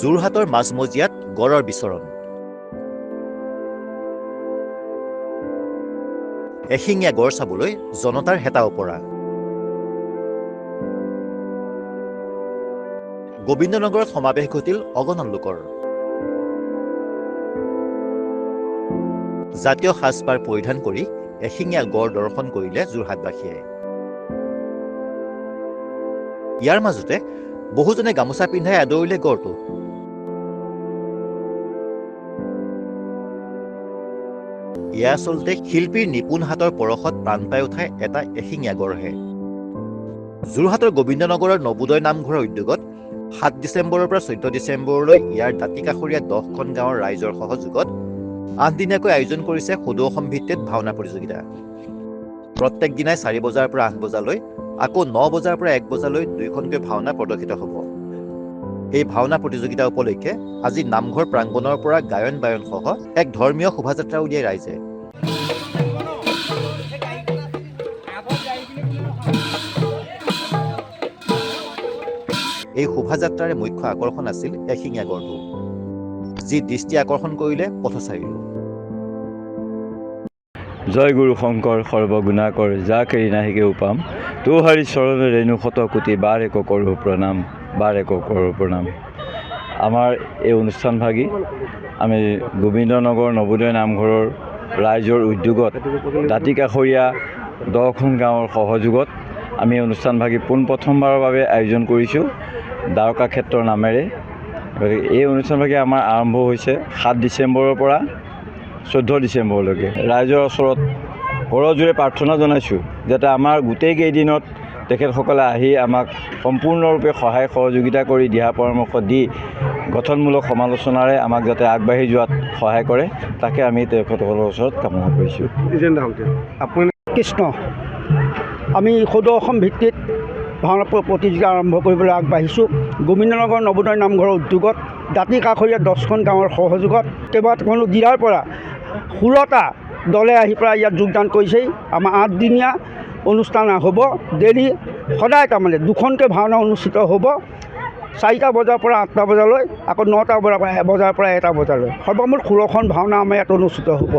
যোৰহাটৰ মাজমজিয়াত গড়ৰ বিচৰণ। এশিঙীয়া গড় চাবলৈ জনতাৰ হেতা ওপৰা। গোবিন্দনগৰত সমাৱেশ ঘটিল অগণন লোকৰ। জাতীয় সাজপাৰ পৰিধান কৰি এশিঙীয়া গড় দৰ্শন কৰিলে যোৰহাটবাসীয়ে। ইয়াৰ মাজতে বহুজনে গামোচা পিন্ধাই আদৰিলে গড়টো। এয়া আচলতে শিল্পীৰ নিপুণ হাতৰ পৰশত প্ৰাণ পাই উঠা এটা এশিঙীয়া গড়হে। যোৰহাটৰ গোবিন্দনগৰৰ নবোদয় নামঘৰৰ উদ্যোগত 7 ডিচেম্বৰৰ পৰা 14 ডিচেম্বৰলৈ ইয়াৰ দাঁতিকাষৰীয়া 10খন গাঁৱৰ ৰাইজৰ সহযোগত 8 দিনীয়াকৈ আয়োজন কৰিছে সদৌ অসম ভিত্তিত ভাওনা প্ৰতিযোগিতা। প্ৰত্যেক দিনাই 4 বজাৰ পৰা 8 বজালৈ, আকৌ 9 বজাৰ পৰা 1 বজালৈ 2খনকৈ ভাওনা প্ৰদৰ্শিত হ'ব। এই ভাওনা প্ৰতিযোগিতা উপলক্ষে আজি নামঘৰ প্ৰাংগণৰ পৰা গায়ন বায়ন সহ এক ধৰ্মীয় শোভাযাত্ৰা উলিয়াই ৰাইজে। এই শোভাযাত্ৰাৰে মুখ্য আকৰ্ষণ আছিল এশিঙীয়া গড়টো, যি দৃষ্টি আকৰ্ষণ কৰিলে পথচাৰীৰো। জয় গুৰু শংকৰ সৰ্বগুণাকৰ, যা কেৰি নাহিকে উপাম, তোহাৰি চৰণে ৰেণু শত কোটি, বাৰে কৰোঁ প্ৰণাম, বাৰে কৰোঁ প্ৰণাম। আমাৰ এই অনুষ্ঠানভাগী আমি গোবিন্দনগৰ নবোদয় নামঘৰৰ ৰাইজৰ উদ্যোগত দাঁতিকাষৰীয়া 10খন গাঁৱৰ সহযোগত আমি অনুষ্ঠানভাগী পোনপ্ৰথমবাৰৰ বাবে আয়োজন কৰিছোঁ দ্বাৰকা ক্ষেত্ৰৰ নামেৰে। গতিকে এই অনুষ্ঠানভাগী আমাৰ আৰম্ভ হৈছে 7 ডিচেম্বৰৰ পৰা 14 ডিচেম্বৰলৈকে। ৰাইজৰ ওচৰত কৰজোৰে প্ৰাৰ্থনা জনাইছোঁ যাতে আমাৰ গোটেই কেইদিনত তেখেতসকলে আহি আমাক সম্পূৰ্ণৰূপে সহায় সহযোগিতা কৰি দিহা পৰামৰ্শ দি গঠনমূলক সমালোচনাৰে আমাক যাতে আগবাঢ়ি যোৱাত সহায় কৰে, তাকে আমি তেখেতসকলৰ ওচৰত কামনা কৰিছোঁ। আপুনি কৃষ্ণ, আমি সদৌ অসম ভিত্তিত ভাওনা প্ৰতিযোগিতা আৰম্ভ কৰিবলৈ আগবাঢ়িছোঁ। গোবিন্দনগৰ নবোদয় নামঘৰৰ উদ্যোগত দাঁতিকাষৰীয়া 10খন গাঁৱৰ সহযোগত কেইবাখনো জিলাৰ পৰা 16টা দলে আহি পেলাই ইয়াত যোগদান কৰিছেই। আমাৰ 8 দিনীয়া অনুষ্ঠান হ'ব। ডেইলি সদায় তাৰমানে 2খনকৈ ভাওনা অনুষ্ঠিত হ'ব। 4টা বজাৰ পৰা 8টা বজালৈ, আকৌ 9টা বজাৰ পৰা 1টা বজালৈ। সৰ্বমুঠ 16খন ভাওনা আমাৰ ইয়াত অনুষ্ঠিত হ'ব।